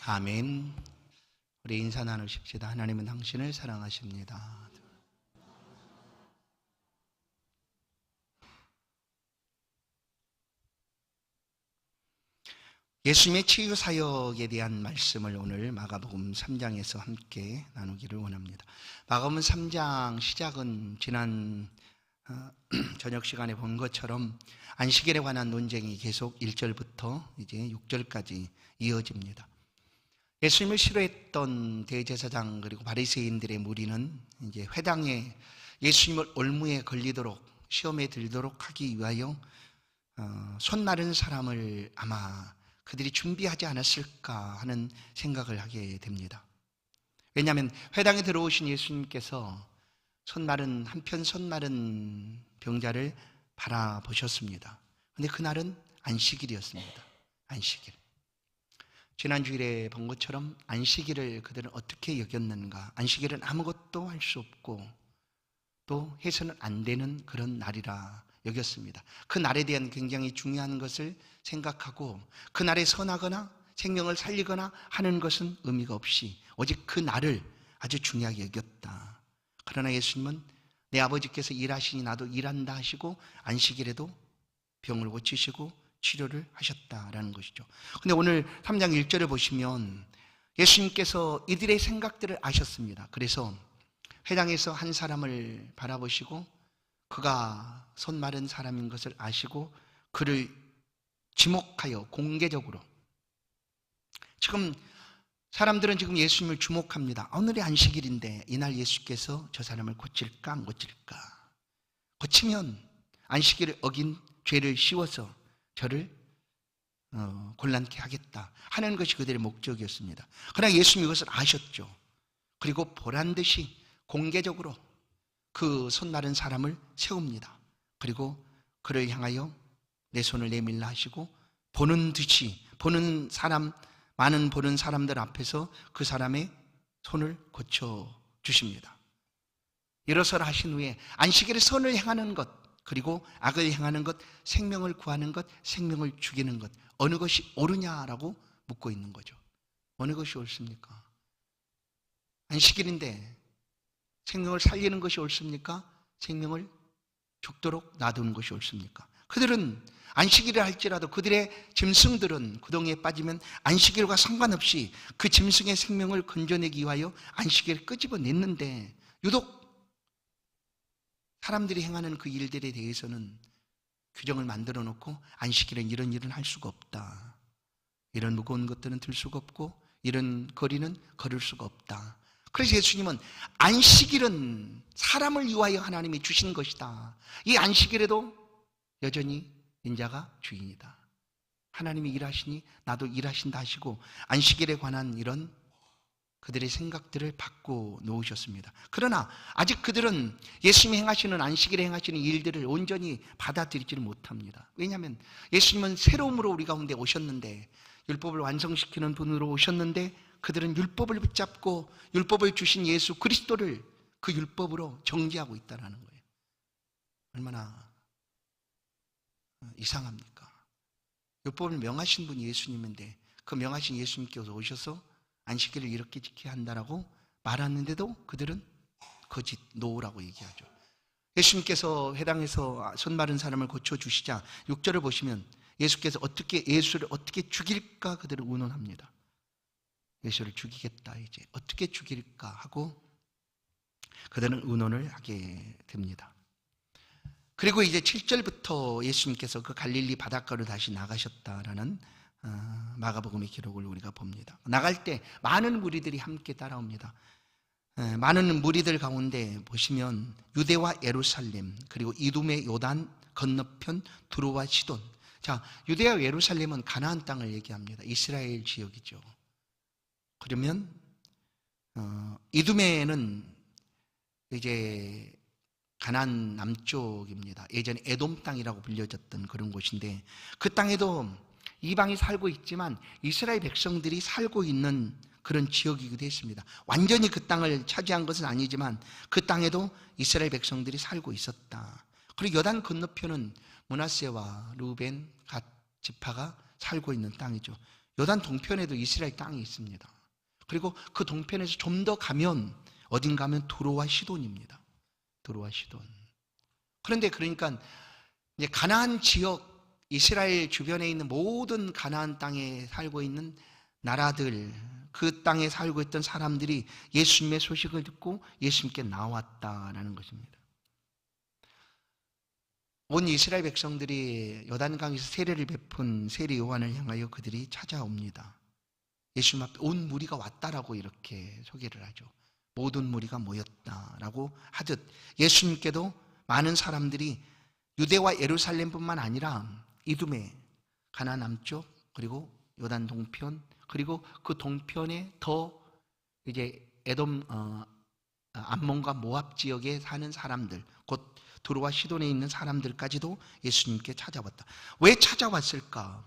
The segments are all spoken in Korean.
아멘. 우리 인사 나누십시다. 하나님은 당신을 사랑하십니다. 예수님의 치유 사역에 대한 말씀을 오늘 마가복음 3장에서 함께 나누기를 원합니다. 마가복음 3장 시작은 지난 저녁 시간에 본 것처럼 안식일에 관한 논쟁이 계속 1절부터 이제 6절까지 이어집니다. 예수님을 싫어했던 대제사장 그리고 바리새인들의 무리는 이제 회당에 예수님을 올무에 걸리도록 시험에 들도록 하기 위하여 손 마른 사람을 아마 그들이 준비하지 않았을까 하는 생각을 하게 됩니다. 왜냐하면 회당에 들어오신 예수님께서 한편 손 마른 병자를 바라보셨습니다. 그런데 그날은 안식일이었습니다. 안식일. 지난 주일에 본 것처럼 안식일을 그들은 어떻게 여겼는가? 안식일은 아무것도 할 수 없고 또 해서는 안 되는 그런 날이라 여겼습니다. 그 날에 대한 굉장히 중요한 것을 생각하고 그 날에 선하거나 생명을 살리거나 하는 것은 의미가 없이 오직 그 날을 아주 중요하게 여겼다. 그러나 예수님은 내 아버지께서 일하시니 나도 일한다 하시고 안식일에도 병을 고치시고 치료를 하셨다라는 것이죠. 근데 오늘 3장 1절을 보시면 예수님께서 이들의 생각들을 아셨습니다. 그래서 회당에서 한 사람을 바라보시고 그가 손 마른 사람인 것을 아시고 그를 지목하여 공개적으로, 지금 사람들은 지금 예수님을 주목합니다. 오늘이 안식일인데 이날 예수께서 저 사람을 고칠까 안 고칠까? 고치면 안식일을 어긴 죄를 씌워서 저를 곤란케 하겠다 하는 것이 그들의 목적이었습니다. 그러나 예수님이 이것을 아셨죠. 그리고 보란듯이 공개적으로 그 손 마른 사람을 세웁니다. 그리고 그를 향하여 내 손을 내밀라 하시고 보는 듯이 많은 보는 사람들 앞에서 그 사람의 손을 고쳐주십니다. 일어서라 하신 후에 안식일에 선을 행하는 것 그리고 악을 행하는 것, 생명을 구하는 것, 생명을 죽이는 것, 어느 것이 옳으냐라고 묻고 있는 거죠. 어느 것이 옳습니까? 안식일인데 생명을 살리는 것이 옳습니까? 생명을 죽도록 놔두는 것이 옳습니까? 그들은 안식일을 할지라도 그들의 짐승들은 구덩이에 빠지면 안식일과 상관없이 그 짐승의 생명을 건져내기 위하여 안식일을 끄집어냈는데 유독 사람들이 행하는 그 일들에 대해서는 규정을 만들어 놓고 안식일은 이런 일은 할 수가 없다. 이런 무거운 것들은 들 수가 없고 이런 거리는 걸을 수가 없다. 그래서 예수님은 안식일은 사람을 위하여 하나님이 주신 것이다. 이 안식일에도 여전히 인자가 주인이다. 하나님이 일하시니 나도 일하신다 하시고 안식일에 관한 이런 그들의 생각들을 바꿔 놓으셨습니다. 그러나 아직 그들은 예수님이 행하시는 안식일에 행하시는 일들을 온전히 받아들이지를 못합니다. 왜냐하면 예수님은 새로움으로 우리 가운데 오셨는데 율법을 완성시키는 분으로 오셨는데 그들은 율법을 붙잡고 율법을 주신 예수 그리스도를 그 율법으로 정죄하고 있다는 거예요. 얼마나 이상합니까? 율법을 명하신 분이 예수님인데 그 명하신 예수님께서 오셔서 안식일을 이렇게 지켜야 한다라고 말하는데도 그들은 거짓 노라고 얘기하죠. 예수님께서 회당에서 손 마른 사람을 고쳐주시자 6절을 보시면 예수를 어떻게 죽일까 그들은 의논합니다. 예수를 죽이겠다, 이제 어떻게 죽일까 하고 그들은 의논을 하게 됩니다. 그리고 이제 7절부터 예수님께서 그 갈릴리 바닷가로 다시 나가셨다라는 마가복음의 기록을 우리가 봅니다. 나갈 때 많은 무리들이 함께 따라옵니다. 많은 무리들 가운데 보시면 유대와 예루살렘 그리고 이두메 요단 건너편 두로와 시돈. 자, 유대와 예루살렘은 가나안 땅을 얘기합니다. 이스라엘 지역이죠. 그러면 이두메는 이제 가나안 남쪽입니다. 예전에 에돔 땅이라고 불려졌던 그런 곳인데 그 땅에도 이방이 살고 있지만 이스라엘 백성들이 살고 있는 그런 지역이기도 했습니다. 완전히 그 땅을 차지한 것은 아니지만 그 땅에도 이스라엘 백성들이 살고 있었다. 그리고 요단 건너편은 므낫세와 르우벤, 갓 지파가 살고 있는 땅이죠. 요단 동편에도 이스라엘 땅이 있습니다. 그리고 그 동편에서 좀 더 가면 어딘가 하면 두로와 시돈입니다. 두로와 시돈. 그런데 그러니까 이제 가나안 지역, 이스라엘 주변에 있는 모든 가나안 땅에 살고 있는 나라들, 그 땅에 살고 있던 사람들이 예수님의 소식을 듣고 예수님께 나왔다라는 것입니다. 온 이스라엘 백성들이 요단강에서 세례를 베푼 세례 요한을 향하여 그들이 찾아옵니다. 예수님 앞에 온 무리가 왔다라고 이렇게 소개를 하죠. 모든 무리가 모였다라고 하듯 예수님께도 많은 사람들이 유대와 예루살렘뿐만 아니라 이두메, 가나안 남쪽, 그리고 요단 동편, 그리고 그 동편에 더 이제 에돔, 암몬과 모압 지역에 사는 사람들, 곧 두로와 시돈에 있는 사람들까지도 예수님께 찾아왔다. 왜 찾아왔을까?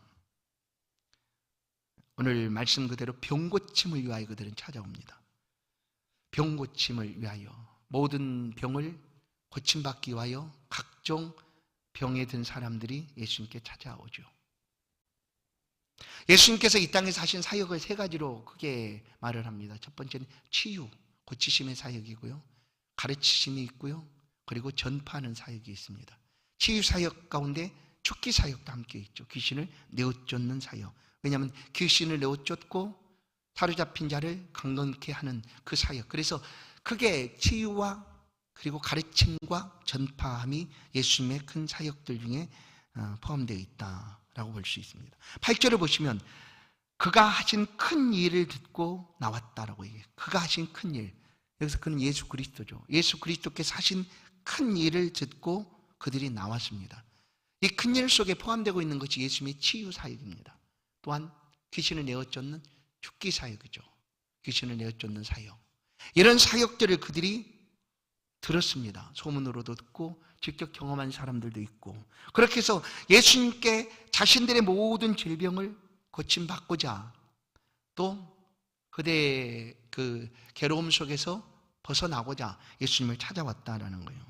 오늘 말씀 그대로 병고침을 위하여 그들은 찾아옵니다. 병고침을 위하여, 모든 병을 고침받기 위하여 각종 병에 든 사람들이 예수님께 찾아오죠. 예수님께서 이 땅에서 하신 사역을 세 가지로 크게 말을 합니다. 첫 번째는 치유, 고치심의 사역이고요, 가르치심이 있고요, 그리고 전파하는 사역이 있습니다. 치유 사역 가운데 죽기 사역도 함께 있죠. 귀신을 내어쫓는 사역. 왜냐하면 귀신을 내어쫓고 사로잡힌 자를 강론케 하는 그 사역. 그래서 크게 치유와 그리고 가르침과 전파함이 예수님의 큰 사역들 중에 포함되어 있다라고 볼 수 있습니다. 8절을 보시면 그가 하신 큰 일을 듣고 나왔다라고 얘기해요. 그가 하신 큰 일. 여기서 그는 예수 그리스도죠. 예수 그리스도께서 하신 큰 일을 듣고 그들이 나왔습니다. 이 큰 일 속에 포함되고 있는 것이 예수님의 치유 사역입니다. 또한 귀신을 내어쫓는 죽기 사역이죠. 귀신을 내어쫓는 사역. 이런 사역들을 그들이 들었습니다. 소문으로도 듣고 직접 경험한 사람들도 있고, 그렇게 해서 예수님께 자신들의 모든 질병을 고침받고자 또 그대의 그 괴로움 속에서 벗어나고자 예수님을 찾아왔다라는 거예요.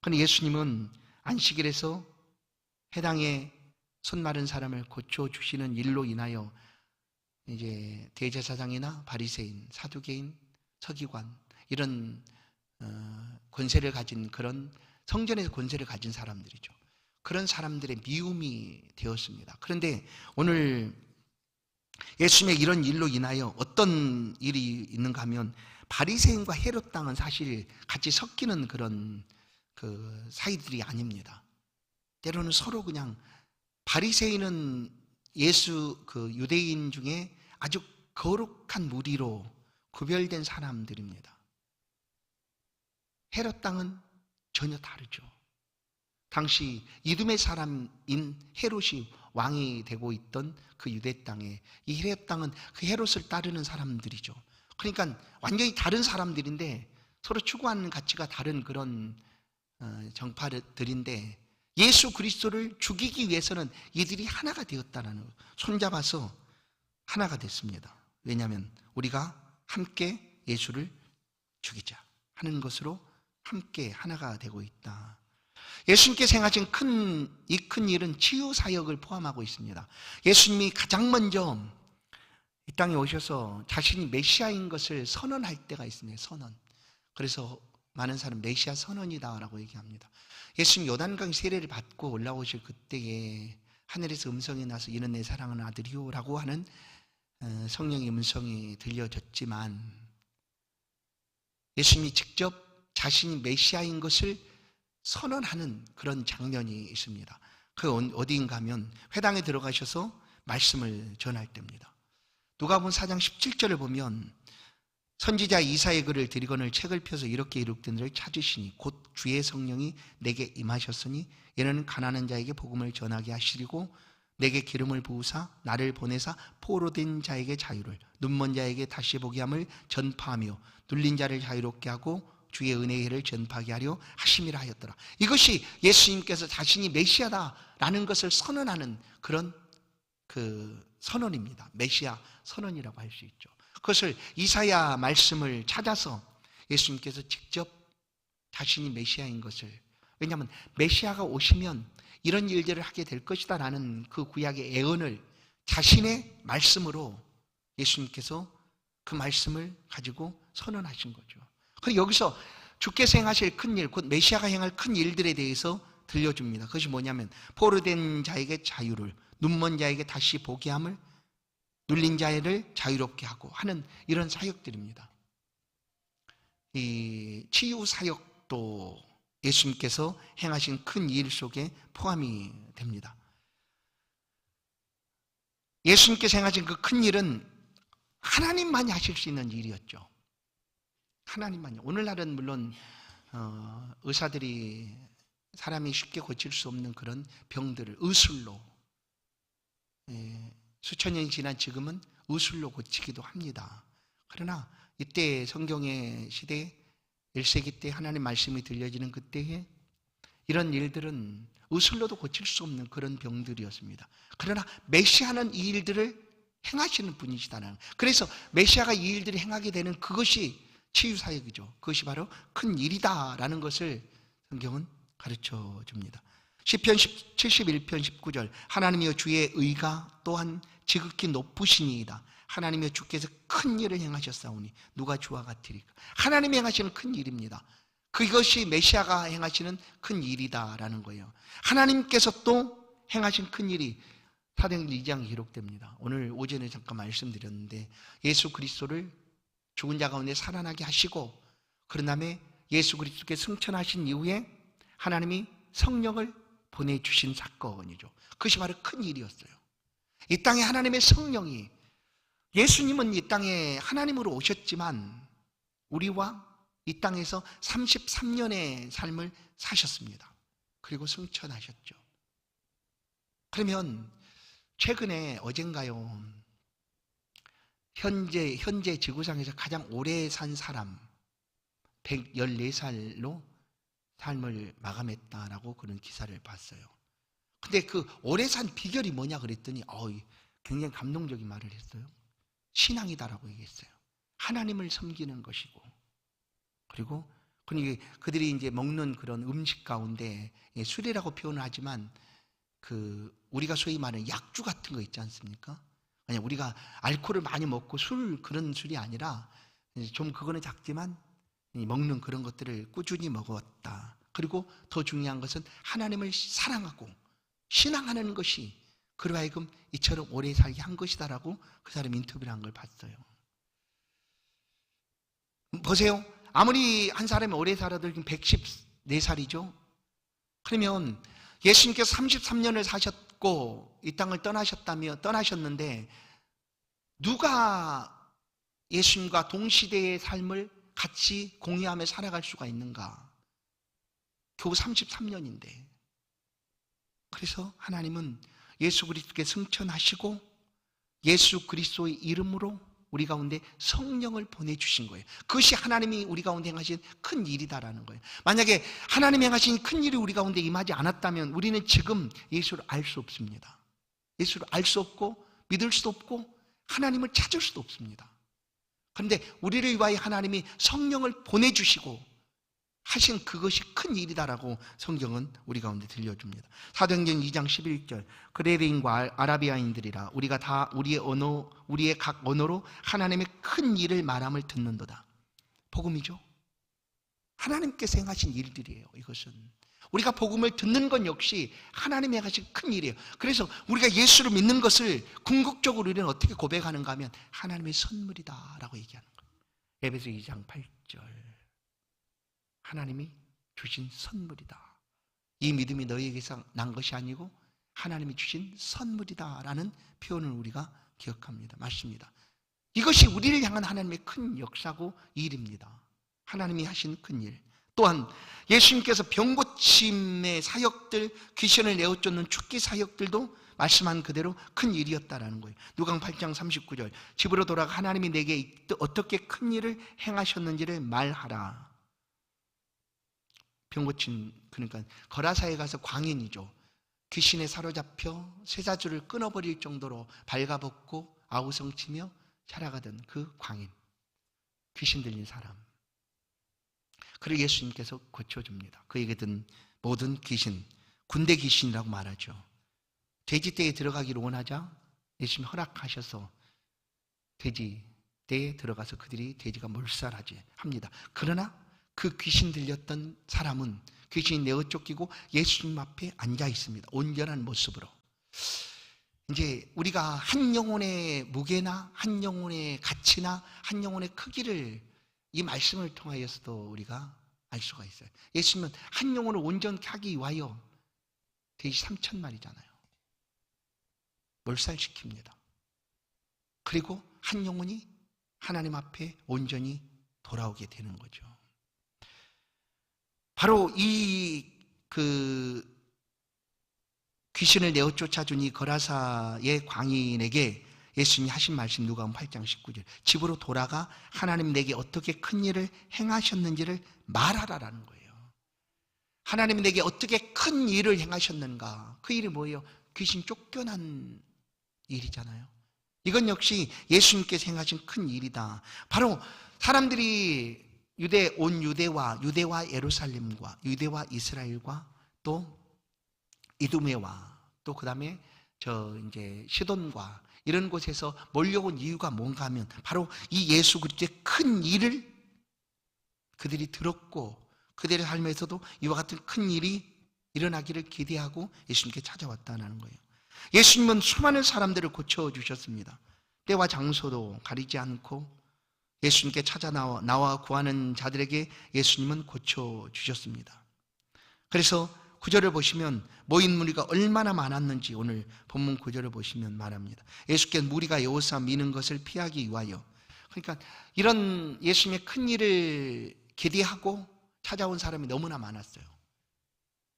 그런데 예수님은 안식일에서 해당의 손 마른 사람을 고쳐주시는 일로 인하여 이제 대제사장이나 바리새인, 사두개인, 서기관 이런 권세를 가진, 그런 성전에서 권세를 가진 사람들이죠. 그런 사람들의 미움이 되었습니다. 그런데 오늘 예수님의 이런 일로 인하여 어떤 일이 있는가 하면, 바리새인과 헤롯 땅은 사실 같이 섞이는 그런 그 사이들이 아닙니다. 때로는 서로 그냥, 바리새인은 예수 그 유대인 중에 아주 거룩한 무리로 구별된 사람들입니다. 헤롯 땅은 전혀 다르죠. 당시 이두메 사람인 헤롯이 왕이 되고 있던 그 유대 땅에, 이 헤롯 땅은 그 헤롯을 따르는 사람들이죠. 그러니까 완전히 다른 사람들인데 서로 추구하는 가치가 다른 그런 정파들인데, 예수 그리스도를 죽이기 위해서는 이들이 하나가 되었다는, 손잡아서 하나가 됐습니다. 왜냐하면 우리가 함께 예수를 죽이자 하는 것으로 함께 하나가 되고 있다. 예수님께서 행하신 이 큰 일은 치유 사역을 포함하고 있습니다. 예수님이 가장 먼저 이 땅에 오셔서 자신이 메시아인 것을 선언할 때가 있습니다. 선언. 그래서 많은 사람 메시아 선언이다라고 얘기합니다. 예수님 요단강 세례를 받고 올라오실 그때에 하늘에서 음성이 나서 이는 내 사랑하는 아들이요 라고 하는 성령의 음성이 들려졌지만, 예수님이 직접 자신이 메시아인 것을 선언하는 그런 장면이 있습니다. 그 어디인가 하면 회당에 들어가셔서 말씀을 전할 때입니다. 누가복음 4장 17절을 보면, 선지자 이사의 글을 드리거늘 책을 펴서 이렇게 이룩된들을 찾으시니 곧 주의 성령이 내게 임하셨으니 이는 가난한 자에게 복음을 전하게 하시리고 내게 기름을 부으사 나를 보내사 포로된 자에게 자유를, 눈먼 자에게 다시 보게 함을 전파하며 눌린 자를 자유롭게 하고 주의 은혜의 해를 전파하게 하려 하심이라 하였더라. 이것이 예수님께서 자신이 메시아다라는 것을 선언하는 그런 그 선언입니다. 메시아 선언이라고 할 수 있죠. 그것을 이사야 말씀을 찾아서 예수님께서 직접 자신이 메시아인 것을, 왜냐하면 메시아가 오시면 이런 일들을 하게 될 것이다 라는 그 구약의 예언을 자신의 말씀으로 예수님께서 그 말씀을 가지고 선언하신 거죠. 그리고 여기서 주께서 행하실 큰 일, 곧 메시아가 행할 큰 일들에 대해서 들려줍니다. 그것이 뭐냐면 포로된 자에게 자유를, 눈먼 자에게 다시 보게 함을, 눌린 자를 자유롭게 하고 하는 이런 사역들입니다. 이 치유 사역도 예수님께서 행하신 큰 일 속에 포함이 됩니다. 예수님께서 행하신 그 큰 일은 하나님만이 하실 수 있는 일이었죠. 하나님만요. 오늘날은 물론 의사들이 사람이 쉽게 고칠 수 없는 그런 병들을 의술로, 수천 년이 지난 지금은 의술로 고치기도 합니다. 그러나 이때 성경의 시대 1세기 때 하나님 말씀이 들려지는 그때에 이런 일들은 의술로도 고칠 수 없는 그런 병들이었습니다. 그러나 메시아는 이 일들을 행하시는 분이시다는, 그래서 메시아가 이 일들을 행하게 되는 그것이 치유사역이죠. 그것이 바로 큰 일이다라는 것을 성경은 가르쳐 줍니다. 시편 71편 19절 하나님이여 주의 의가 또한 지극히 높으시니이다. 하나님이여 주께서 큰 일을 행하셨사오니 누가 주와 같으리까. 하나님이 행하시는 큰 일입니다. 그것이 메시아가 행하시는 큰 일이다라는 거예요. 하나님께서 또 행하신 큰 일이 사도행전 2장에 기록됩니다. 오늘 오전에 잠깐 말씀드렸는데 예수 그리스도를 죽은 자 가운데 살아나게 하시고 그런 다음에 예수 그리스도께 승천하신 이후에 하나님이 성령을 보내주신 사건이죠. 그것이 바로 큰 일이었어요. 이 땅에 하나님의 성령이, 예수님은 이 땅에 하나님으로 오셨지만 우리와 이 땅에서 33년의 삶을 사셨습니다. 그리고 승천하셨죠. 그러면 최근에 어젠가요, 현재 지구상에서 가장 오래 산 사람 114살로 삶을 마감했다라고 그런 기사를 봤어요. 근데 그 오래 산 비결이 뭐냐 그랬더니 굉장히 감동적인 말을 했어요. 신앙이다라고 얘기했어요. 하나님을 섬기는 것이고, 그리고 그들이 이제 먹는 그런 음식 가운데 술이라고 표현을 하지만 우리가 소위 말하는 약주 같은 거 있지 않습니까? 아니, 우리가 알코올을 많이 먹고 그런 술이 아니라 좀 그거는 작지만 먹는 그런 것들을 꾸준히 먹었다. 그리고 더 중요한 것은 하나님을 사랑하고 신앙하는 것이 그로 하여금 이처럼 오래 살게 한 것이다라고 그 사람 인터뷰를 한 걸 봤어요. 보세요. 아무리 한 사람이 오래 살아도 지금 114살이죠. 그러면 예수님께서 33년을 사셨고 이 땅을 떠나셨는데 누가 예수님과 동시대의 삶을 같이 공유하며 살아갈 수가 있는가? 겨우 33년인데. 그래서 하나님은 예수 그리스도께 승천하시고 예수 그리스도의 이름으로 우리 가운데 성령을 보내주신 거예요. 그것이 하나님이 우리 가운데 행하신 큰 일이다라는 거예요. 만약에 하나님이 행하신 큰 일이 우리 가운데 임하지 않았다면 우리는 지금 예수를 알 수 없습니다. 예수를 알 수 없고 믿을 수도 없고 하나님을 찾을 수도 없습니다. 그런데 우리를 위하여 하나님이 성령을 보내주시고 하신 그것이 큰 일이다라고 성경은 우리 가운데 들려줍니다. 사도행전 2장 11절 그레베인과 아라비아인들이라 우리가 다 우리의 각 언어로 하나님의 큰 일을 말함을 듣는도다. 복음이죠. 하나님께서 행하신 일들이에요. 이것은 우리가 복음을 듣는 건 역시 하나님이 행하신 큰 일이에요. 그래서 우리가 예수를 믿는 것을 궁극적으로 우리는 어떻게 고백하는가 하면 하나님의 선물이다라고 얘기하는 거예요. 에베소 2장 8절 하나님이 주신 선물이다. 이 믿음이 너희에게서 난 것이 아니고 하나님이 주신 선물이다라는 표현을 우리가 기억합니다. 맞습니다. 이것이 우리를 향한 하나님의 큰 역사고 일입니다. 하나님이 하신 큰 일. 또한 예수님께서 병고침의 사역들, 귀신을 내어쫓는 축기 사역들도 말씀한 그대로 큰 일이었다라는 거예요. 누가복음 8장 39절 집으로 돌아가 하나님이 내게 어떻게 큰 일을 행하셨는지를 말하라. 병고침, 그러니까 거라사에 가서 광인이죠. 귀신에 사로잡혀 쇠사줄을 끊어버릴 정도로 발가벗고 아우성치며 살아가던 그 광인, 귀신 들린 사람. 그를 예수님께서 고쳐줍니다. 그에게 든 모든 귀신, 군대 귀신이라고 말하죠. 돼지떼에 들어가기를 원하자 예수님이 허락하셔서 돼지대에 들어가서 그들이 돼지가 몰살하지 합니다. 그러나 그 귀신 들렸던 사람은 귀신이 내어 쫓기고 예수님 앞에 앉아 있습니다. 온전한 모습으로. 이제 우리가 한 영혼의 무게나 한 영혼의 가치나 한 영혼의 크기를 이 말씀을 통하여서도 우리가 알 수가 있어요. 예수님은 한 영혼을 온전케 하기 위하여 돼지 3,000마리잖아요. 몰살시킵니다. 그리고 한 영혼이 하나님 앞에 온전히 돌아오게 되는 거죠. 바로 귀신을 내어 쫓아준 이 거라사의 광인에게 예수님이 하신 말씀 누가복음 8장 19절 집으로 돌아가 하나님 내게 어떻게 큰 일을 행하셨는지를 말하라라는 거예요. 하나님이 내게 어떻게 큰 일을 행하셨는가. 그 일이 뭐예요? 귀신 쫓겨난 일이잖아요. 이건 역시 예수님께서 행하신 큰 일이다. 바로 사람들이 유대와 예루살렘과 유대와 이스라엘과 또 이두메와 또 그다음에 이제 시돈과 이런 곳에서 몰려온 이유가 뭔가 하면 바로 이 예수 그리스도의 큰 일을 그들이 들었고 그들의 삶에서도 이와 같은 큰 일이 일어나기를 기대하고 예수님께 찾아왔다는 거예요. 예수님은 수많은 사람들을 고쳐주셨습니다. 때와 장소도 가리지 않고 예수님께 나와 구하는 자들에게 예수님은 고쳐주셨습니다. 그래서 9절을 보시면 모인 무리가 얼마나 많았는지 오늘 본문 9절을 보시면 말합니다. 예수께서 무리가 여호사 미는 것을 피하기 위하여, 그러니까 이런 예수님의 큰 일을 기대하고 찾아온 사람이 너무나 많았어요.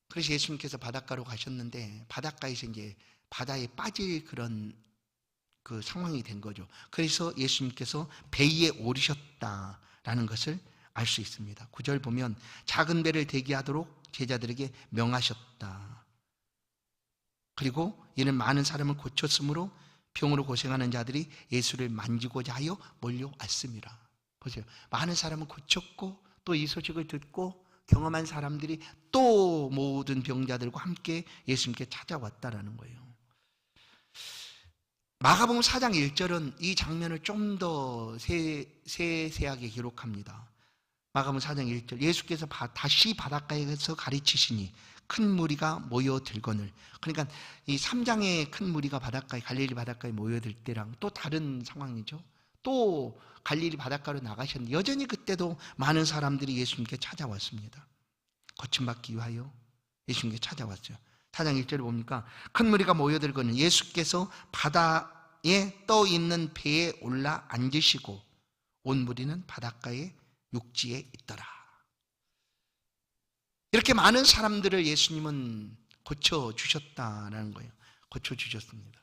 그래서 예수님께서 바닷가로 가셨는데 바닷가에서 이제 바다에 빠질 그런 그 상황이 된 거죠. 그래서 예수님께서 배 위에 오르셨다라는 것을 알 수 있습니다. 9절 보면 작은 배를 대기하도록 제자들에게 명하셨다. 그리고 이는 많은 사람을 고쳤으므로 병으로 고생하는 자들이 예수를 만지고자 하여 몰려왔습니다. 보세요. 많은 사람을 고쳤고 또 이 소식을 듣고 경험한 사람들이 또 모든 병자들과 함께 예수님께 찾아왔다라는 거예요. 마가복음 4장 1절은 이 장면을 좀 더 세세하게 기록합니다. 마가복음 4장 1절 예수께서 다시 바닷가에서 가르치시니 큰 무리가 모여들거늘. 그러니까 이 3장의 큰 무리가 갈릴리 바닷가에 모여들 때랑 또 다른 상황이죠. 또 갈릴리 바닷가로 나가셨는데 여전히 그때도 많은 사람들이 예수님께 찾아왔습니다. 고침받기 위하여 예수님께 찾아왔어요. 4장 1절에 보니까 큰 무리가 모여들거늘 예수께서 바다에 떠 있는 배에 올라 앉으시고 온 무리는 바닷가에 육지에 있더라. 이렇게 많은 사람들을 예수님은 고쳐주셨다는 거예요. 고쳐주셨습니다.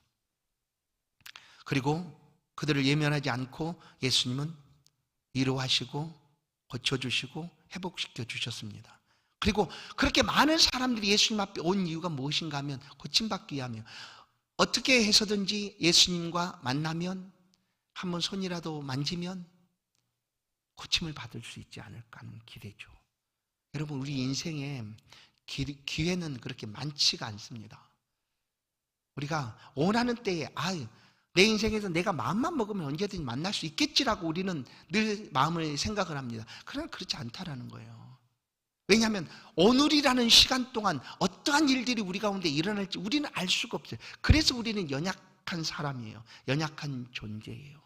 그리고 그들을 예면하지 않고 예수님은 위로하시고 고쳐주시고 회복시켜 주셨습니다. 그리고 그렇게 많은 사람들이 예수님 앞에 온 이유가 무엇인가 하면 고침받기 위하며 어떻게 해서든지 예수님과 만나면 한번 손이라도 만지면 고침을 받을 수 있지 않을까 하는 기대죠. 여러분 우리 인생에 기회는 그렇게 많지가 않습니다. 우리가 원하는 때에 내 인생에서 내가 마음만 먹으면 언제든지 만날 수 있겠지라고 우리는 늘 마음을 생각을 합니다. 그러나 그렇지 않다라는 거예요. 왜냐하면 오늘이라는 시간 동안 어떠한 일들이 우리 가운데 일어날지 우리는 알 수가 없어요. 그래서 우리는 연약한 사람이에요. 연약한 존재예요.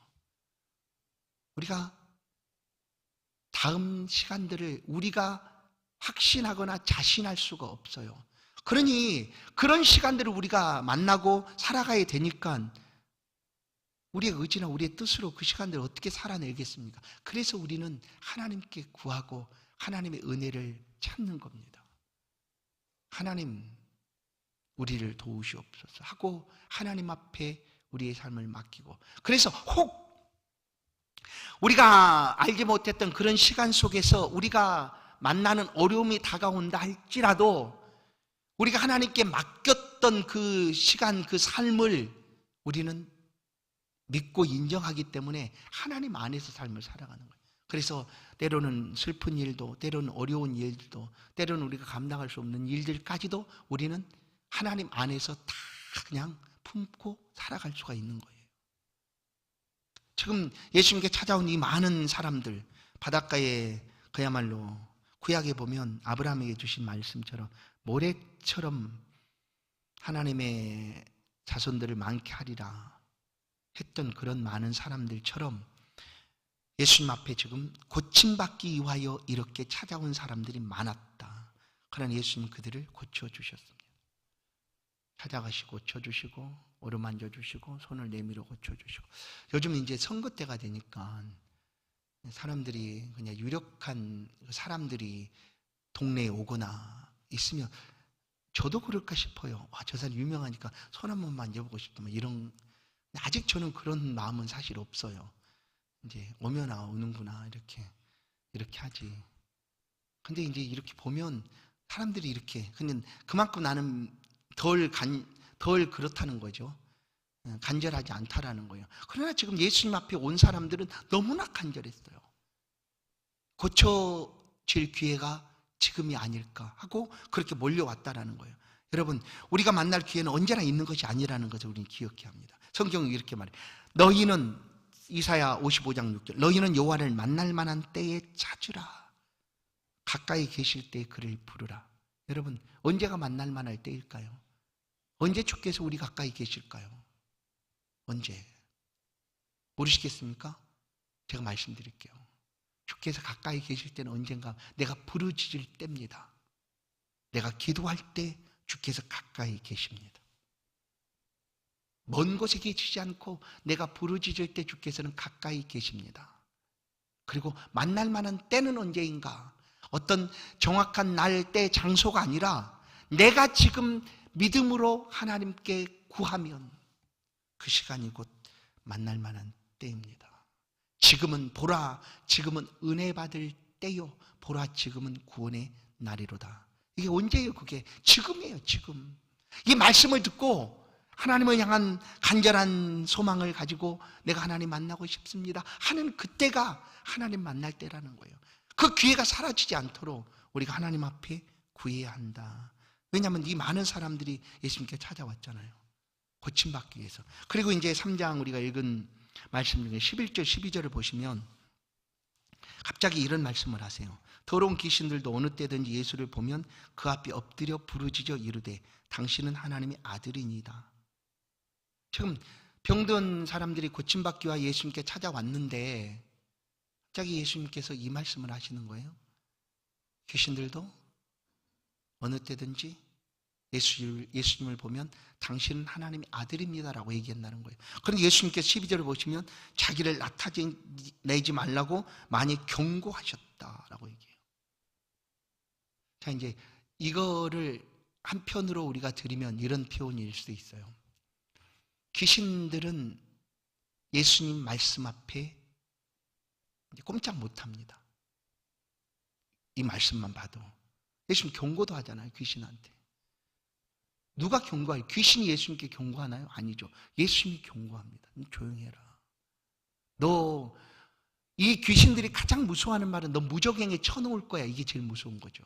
우리가 다음 시간들을 우리가 확신하거나 자신할 수가 없어요. 그러니 그런 시간들을 우리가 만나고 살아가야 되니까 우리의 의지나 우리의 뜻으로 그 시간들을 어떻게 살아내겠습니까? 그래서 우리는 하나님께 구하고 하나님의 은혜를 찾는 겁니다. 하나님 우리를 도우시옵소서 하고 하나님 앞에 우리의 삶을 맡기고, 그래서 혹 우리가 알지 못했던 그런 시간 속에서 우리가 만나는 어려움이 다가온다 할지라도 우리가 하나님께 맡겼던 그 시간, 그 삶을 우리는 믿고 인정하기 때문에 하나님 안에서 삶을 살아가는 거예요. 그래서 때로는 슬픈 일도, 때로는 어려운 일도, 때로는 우리가 감당할 수 없는 일들까지도 우리는 하나님 안에서 다 그냥 품고 살아갈 수가 있는 거예요. 지금 예수님께 찾아온 이 많은 사람들, 바닷가에 그야말로 구약에 보면 아브라함에게 주신 말씀처럼 모래처럼 하나님의 자손들을 많게 하리라 했던 그런 많은 사람들처럼 예수님 앞에 지금 고침받기 위하여 이렇게 찾아온 사람들이 많았다. 그러나 예수님 그들을 고쳐주셨습니다. 찾아가시고 고쳐주시고 어루만져 주시고 손을 내밀어 고쳐주시고. 요즘 이제 선거 때가 되니까 사람들이 그냥 유력한 사람들이 동네에 오거나 있으면 저도 그럴까 싶어요. 와, 저 사람 유명하니까 손 한 번만 만져보고 싶다. 이런, 아직 저는 그런 마음은 사실 없어요. 이제 오면 오는구나 이렇게 하지. 근데 이제 이렇게 보면 사람들이 이렇게, 근데 그만큼 나는 덜 그렇다는 거죠. 간절하지 않다라는 거예요. 그러나 지금 예수님 앞에 온 사람들은 너무나 간절했어요. 고쳐질 기회가 지금이 아닐까 하고 그렇게 몰려왔다라는 거예요. 여러분, 우리가 만날 기회는 언제나 있는 것이 아니라는 것을 우리는 기억해야 합니다. 성경이 이렇게 말해요. 너희는, 이사야 55장 6절, 너희는 여호와를 만날 만한 때에 찾으라. 가까이 계실 때에 그를 부르라. 여러분, 언제가 만날 만할 때일까요? 언제 주께서 우리 가까이 계실까요? 언제? 모르시겠습니까? 제가 말씀드릴게요. 주께서 가까이 계실 때는 언젠가 내가 부르짖을 때입니다. 내가 기도할 때 주께서 가까이 계십니다. 먼 곳에 계시지 않고 내가 부르짖을 때 주께서는 가까이 계십니다. 그리고 만날 만한 때는 언제인가? 어떤 정확한 날, 때, 장소가 아니라 내가 지금 믿음으로 하나님께 구하면 그 시간이 곧 만날 만한 때입니다. 지금은 보라, 지금은 은혜 받을 때요. 보라, 지금은 구원의 날이로다. 이게 언제예요? 그게 지금이에요. 지금. 이 말씀을 듣고 하나님을 향한 간절한 소망을 가지고 내가 하나님 만나고 싶습니다 하는 그때가 하나님 만날 때라는 거예요. 그 기회가 사라지지 않도록 우리가 하나님 앞에 구해야 한다. 왜냐하면 이 많은 사람들이 예수님께 찾아왔잖아요. 고침받기 위해서. 그리고 이제 3장 우리가 읽은 말씀 중에 11절 12절을 보시면 갑자기 이런 말씀을 하세요. 더러운 귀신들도 어느 때든지 예수를 보면 그 앞에 엎드려 부르짖어 이르되 당신은 하나님의 아들이니이다. 지금 병든 사람들이 고침받기 위해 예수님께 찾아왔는데 갑자기 예수님께서 이 말씀을 하시는 거예요. 귀신들도 어느 때든지 예수님을 보면 당신은 하나님의 아들입니다라고 얘기한다는 거예요. 그런데 예수님께서 12절을 보시면 자기를 나타내지 말라고 많이 경고하셨다라고 얘기해요. 자, 이제 이거를 한편으로 우리가 드리면 이런 표현일 수 있어요. 귀신들은 예수님 말씀 앞에 꼼짝 못합니다. 이 말씀만 봐도. 예수님 경고도 하잖아요. 귀신한테. 누가 경고해요? 귀신이 예수님께 경고하나요? 아니죠. 예수님이 경고합니다. 조용히 해라. 너, 이 귀신들이 가장 무서워하는 말은 너 무적행에 쳐놓을 거야. 이게 제일 무서운 거죠.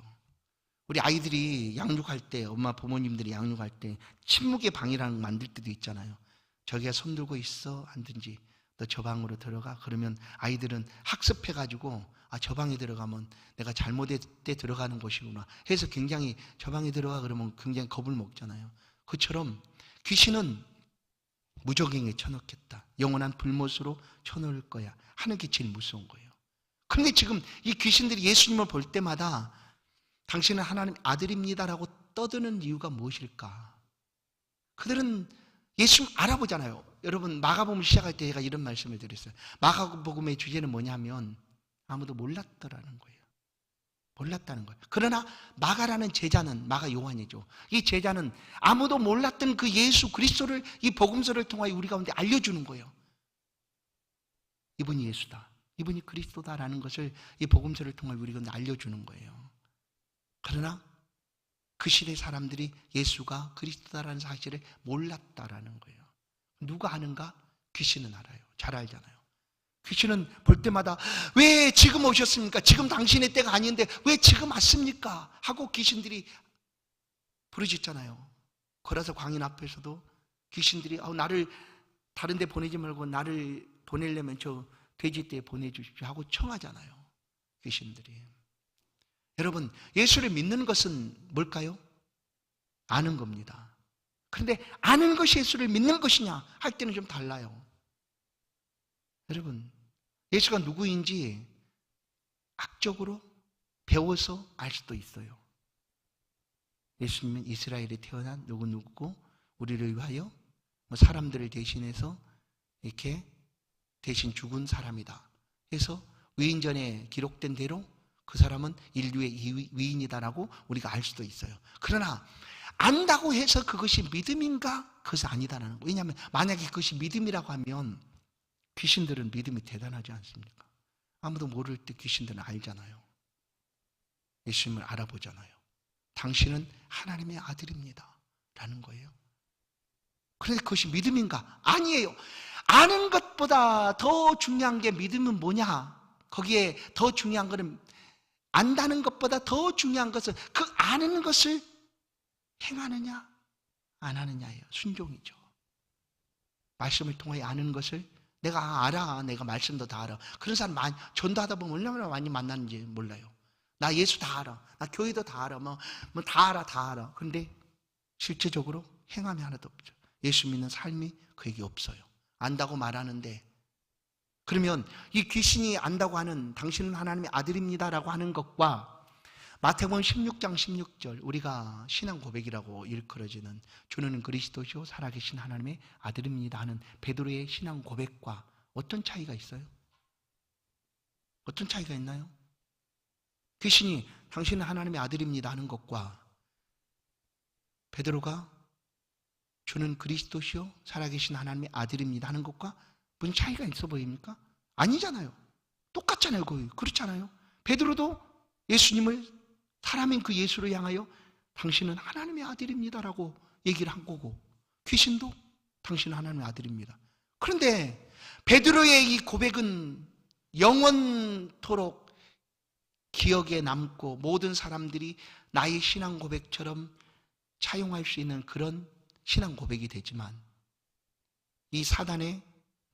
우리 아이들이 양육할 때, 엄마 부모님들이 양육할 때 침묵의 방이라는 거 만들 때도 있잖아요. 저기가 손 들고 있어 하든지 너 저 방으로 들어가. 그러면 아이들은 학습해가지고 저 방에 들어가면 내가 잘못했을 들어가는 곳이구나 해서 굉장히 저 방에 들어가 그러면 굉장히 겁을 먹잖아요. 그처럼 귀신은 무적행에 쳐넣겠다. 영원한 불못으로 쳐넣을 거야 하는 게 제일 무서운 거예요. 그런데 지금 이 귀신들이 예수님을 볼 때마다 당신은 하나님 아들입니다라고 떠드는 이유가 무엇일까? 그들은 예수님 알아보잖아요. 여러분, 마가복음 시작할 때 제가 이런 말씀을 드렸어요. 마가복음의 주제는 뭐냐면 아무도 몰랐더라는 거예요. 몰랐다는 거예요. 그러나 마가라는 제자는, 마가 요한이죠. 이 제자는 아무도 몰랐던 그 예수 그리스도를 이 복음서를 통하여 우리 가운데 알려주는 거예요. 이분이 예수다, 이분이 그리스도다라는 것을 이 복음서를 통하여 우리 가운데 알려주는 거예요. 그러나 그 시대 사람들이 예수가 그리스도다라는 사실을 몰랐다라는 거예요. 누가 아는가? 귀신은 알아요. 잘 알잖아요. 귀신은 볼 때마다 왜 지금 오셨습니까? 지금 당신의 때가 아닌데 왜 지금 왔습니까? 하고 귀신들이 부르짖잖아요. 거라서 광인 앞에서도 귀신들이 나를 다른 데 보내지 말고 나를 보내려면 저 돼지떼에 보내주십시오 하고 청하잖아요. 귀신들이. 여러분, 예수를 믿는 것은 뭘까요? 아는 겁니다. 그런데 아는 것이 예수를 믿는 것이냐 할 때는 좀 달라요. 여러분, 예수가 누구인지 악적으로 배워서 알 수도 있어요. 예수님은 이스라엘에 태어난 누구누구고 우리를 위하여 사람들을 대신해서 이렇게 대신 죽은 사람이다 해서 위인전에 기록된 대로 그 사람은 인류의 위인이다라고 우리가 알 수도 있어요. 그러나 안다고 해서 그것이 믿음인가? 그것이 아니다라는 거예요. 왜냐하면 만약에 그것이 믿음이라고 하면 귀신들은 믿음이 대단하지 않습니까? 아무도 모를 때 귀신들은 알잖아요. 예수님을 알아보잖아요. 당신은 하나님의 아들입니다 라는 거예요. 그런데 그것이 믿음인가? 아니에요. 아는 것보다 더 중요한 게 믿음은 뭐냐? 거기에 더 중요한 것은 안다는 것보다 더 중요한 것은 그 아는 것을 행하느냐 안 하느냐예요. 순종이죠. 말씀을 통하여 아는 것을 내가 알아. 내가 말씀도 다 알아. 그런 사람 많이 전도하다 보면 얼마나 많이 만나는지 몰라요. 나 예수 다 알아. 나 교회도 다 알아. 뭐 다 알아. 다 알아. 그런데 실제적으로 행함이 하나도 없죠. 예수 믿는 삶이 그에게 없어요. 안다고 말하는데, 그러면 이 귀신이 안다고 하는 당신은 하나님의 아들입니다라고 하는 것과 마태복음 16장 16절 우리가 신앙 고백이라고 일컬어지는 주는 그리스도시요 살아계신 하나님의 아들입니다 하는 베드로의 신앙 고백과 어떤 차이가 있어요? 어떤 차이가 있나요? 귀신이 당신은 하나님의 아들입니다 하는 것과 베드로가 주는 그리스도시요 살아계신 하나님의 아들입니다 하는 것과 무슨 차이가 있어 보입니까? 아니잖아요. 똑같잖아요. 거의. 그렇잖아요. 베드로도 예수님을 사람인 그 예수를 향하여 당신은 하나님의 아들입니다라고 얘기를 한 거고, 귀신도 당신은 하나님의 아들입니다. 그런데 베드로의 이 고백은 영원토록 기억에 남고 모든 사람들이 나의 신앙 고백처럼 차용할 수 있는 그런 신앙 고백이 되지만, 이 사단의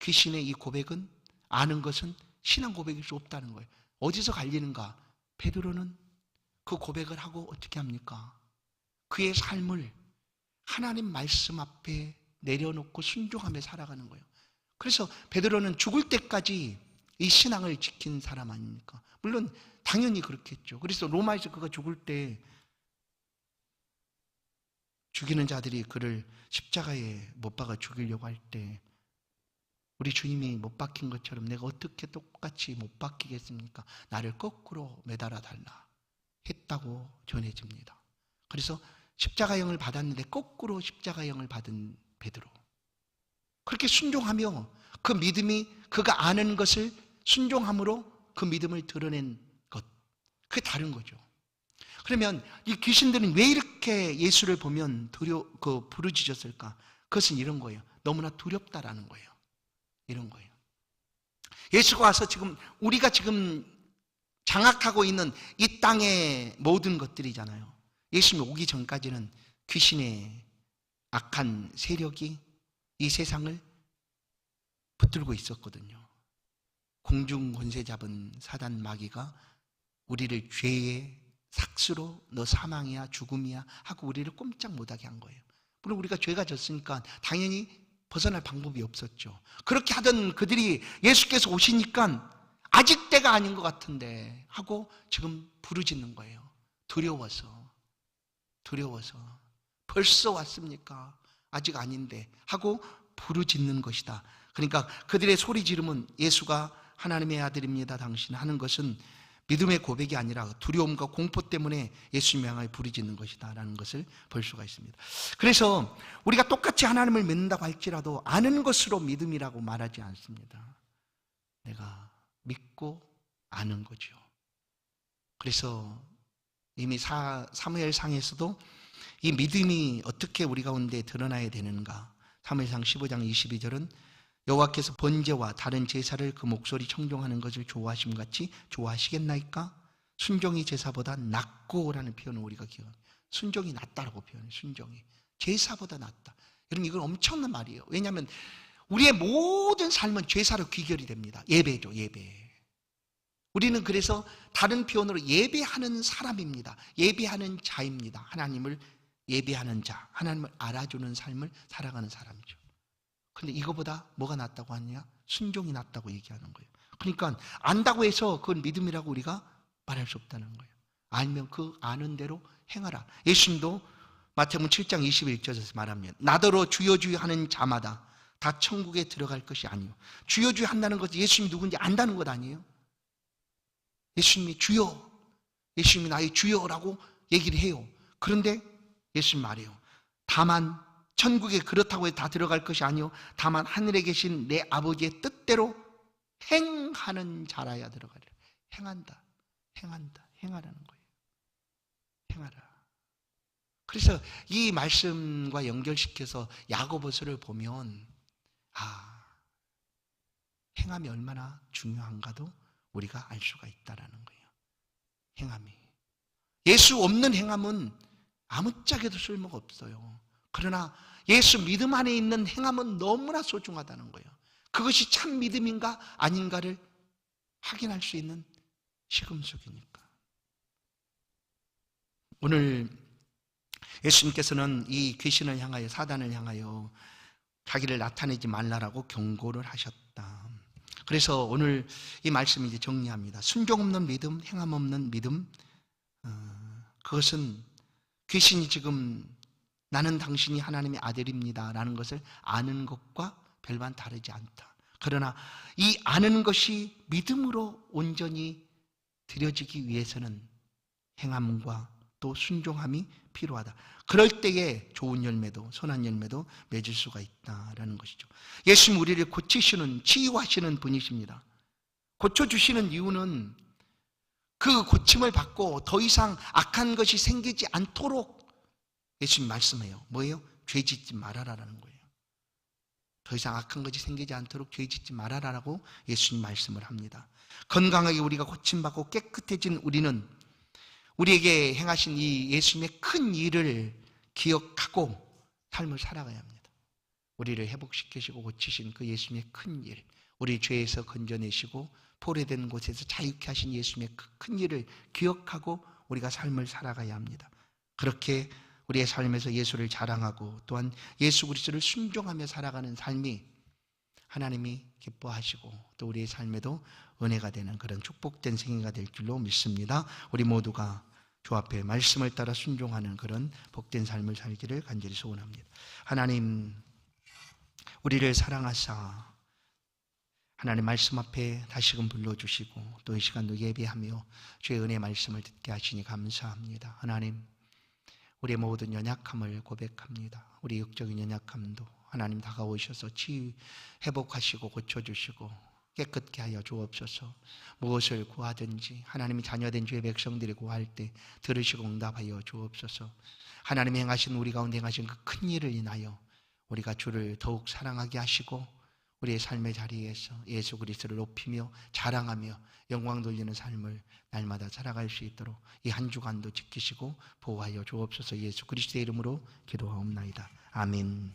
귀신의 이 고백은 아는 것은 신앙 고백일 수 없다는 거예요. 어디서 갈리는가? 베드로는 그 고백을 하고 어떻게 합니까? 그의 삶을 하나님 말씀 앞에 내려놓고 순종하며 살아가는 거예요. 그래서 베드로는 죽을 때까지 이 신앙을 지킨 사람 아닙니까? 물론 당연히 그렇겠죠. 그래서 로마에서 그가 죽을 때 죽이는 자들이 그를 십자가에 못 박아 죽이려고 할 때 우리 주님이 못 박힌 것처럼 내가 어떻게 똑같이 못 박히겠습니까? 나를 거꾸로 매달아 달라 했다고 전해집니다. 그래서 십자가형을 받았는데 거꾸로 십자가형을 받은 베드로, 그렇게 순종하며 그 믿음이 그가 아는 것을 순종함으로 그 믿음을 드러낸 것, 그게 다른 거죠. 그러면 이 귀신들은 왜 이렇게 예수를 보면 부르짖었을까? 그것은 이런 거예요. 너무나 두렵다라는 거예요. 이런 거예요. 예수가 와서 지금 우리가 지금 장악하고 있는 이 땅의 모든 것들이잖아요. 예수님이 오기 전까지는 귀신의 악한 세력이 이 세상을 붙들고 있었거든요. 공중 권세 잡은 사단 마귀가 우리를 죄의 삭수로 너 사망이야 죽음이야 하고 우리를 꼼짝 못하게 한 거예요. 물론 우리가 죄가 졌으니까 당연히 벗어날 방법이 없었죠. 그렇게 하던 그들이 예수께서 오시니까 아직 때가 아닌 것 같은데 하고 지금 부르짖는 거예요. 두려워서 벌써 왔습니까? 아직 아닌데 하고 부르짖는 것이다. 그러니까 그들의 소리 지르면 예수가 하나님의 아들입니다 당신 하는 것은 믿음의 고백이 아니라 두려움과 공포 때문에 예수님을 향하여 부르짖는 것이다 라는 것을 볼 수가 있습니다. 그래서 우리가 똑같이 하나님을 믿는다고 할지라도 아는 것으로 믿음이라고 말하지 않습니다. 내가 믿고 아는 거죠. 그래서 이미 사무엘상에서도 이 믿음이 어떻게 우리 가운데 드러나야 되는가, 사무엘상 15장 22절은 여호와께서 번제와 다른 제사를 그 목소리 청종하는 것을 좋아하심 같이 좋아하시겠나이까? 순종이 제사보다 낫고라는 표현을 우리가 기억합니다. 순종이 낫다라고 표현해요. 순종이 제사보다 낫다. 여러분, 이건 엄청난 말이에요. 왜냐하면 우리의 모든 삶은 죄사로 귀결이 됩니다. 예배죠, 예배. 우리는 그래서 다른 표현으로 예배하는 사람입니다. 예배하는 자입니다. 하나님을 예배하는 자, 하나님을 알아주는 삶을 살아가는 사람이죠. 그런데 이거보다 뭐가 낫다고 하느냐? 순종이 낫다고 얘기하는 거예요. 그러니까 안다고 해서 그건 믿음이라고 우리가 말할 수 없다는 거예요. 알면 그 아는 대로 행하라. 예수님도 마태복음 7장 21절에서 말하면 나더러 주여 주여 하는 자마다 다 천국에 들어갈 것이 아니요. 주여 주여 한다는 것은 예수님이 누군지 안다는 것 아니에요? 예수님이 주여, 예수님이 나의 주여라고 얘기를 해요. 그런데 예수님 말해요. 다만 천국에 그렇다고 해서 다 들어갈 것이 아니요. 다만 하늘에 계신 내 아버지의 뜻대로 행하는 자라야 들어가리라. 행한다, 행한다, 행하라는 거예요. 행하라. 그래서 이 말씀과 연결시켜서 야고보서를 보면 행함이 얼마나 중요한가도 우리가 알 수가 있다라는 거예요. 행함이. 예수 없는 행함은 아무짝에도 쓸모가 없어요. 그러나 예수 믿음 안에 있는 행함은 너무나 소중하다는 거예요. 그것이 참 믿음인가 아닌가를 확인할 수 있는 시금석이니까. 오늘 예수님께서는 이 귀신을 향하여, 사단을 향하여 자기를 나타내지 말라라고 경고를 하셨다. 그래서 오늘 이 말씀을 이제 정리합니다. 순종 없는 믿음, 행함 없는 믿음, 그것은 귀신이 지금 나는 당신이 하나님의 아들입니다 라는 것을 아는 것과 별반 다르지 않다. 그러나 이 아는 것이 믿음으로 온전히 드려지기 위해서는 행함과 또 순종함이 필요하다. 그럴 때에 좋은 열매도, 선한 열매도 맺을 수가 있다라는 것이죠. 예수님 우리를 고치시는, 치유하시는 분이십니다. 고쳐주시는 이유는 그 고침을 받고 더 이상 악한 것이 생기지 않도록 예수님 말씀해요. 뭐예요? 죄 짓지 말아라라는 거예요. 더 이상 악한 것이 생기지 않도록 죄 짓지 말아라라고 예수님 말씀을 합니다. 건강하게 우리가 고침받고 깨끗해진 우리는 우리에게 행하신 이 예수님의 큰 일을 기억하고 삶을 살아가야 합니다. 우리를 회복시키시고 고치신 그 예수님의 큰 일, 우리 죄에서 건져내시고 포로된 곳에서 자유케 하신 예수님의 그 큰 일을 기억하고 우리가 삶을 살아가야 합니다. 그렇게 우리의 삶에서 예수를 자랑하고 또한 예수 그리스도를 순종하며 살아가는 삶이 하나님이 기뻐하시고 또 우리의 삶에도 은혜가 되는 그런 축복된 생애가 될 줄로 믿습니다. 우리 모두가 주 앞에 말씀을 따라 순종하는 그런 복된 삶을 살기를 간절히 소원합니다. 하나님, 우리를 사랑하사 하나님 말씀 앞에 다시금 불러주시고 또 이 시간도 예배하며 주의 은혜 말씀을 듣게 하시니 감사합니다. 하나님, 우리의 모든 연약함을 고백합니다. 우리 육적인 연약함도 하나님 다가오셔서 치유 회복하시고 고쳐주시고 깨끗게 하여 주옵소서. 무엇을 구하든지 하나님이 자녀된 주의 백성들이 구할 때 들으시고 응답하여 주옵소서. 하나님이 행하신 우리 가운데 행하신 그 큰 일을 인하여 우리가 주를 더욱 사랑하게 하시고 우리의 삶의 자리에서 예수 그리스도를 높이며 자랑하며 영광 돌리는 삶을 날마다 살아갈 수 있도록 이 한 주간도 지키시고 보호하여 주옵소서. 예수 그리스도의 이름으로 기도하옵나이다. 아멘.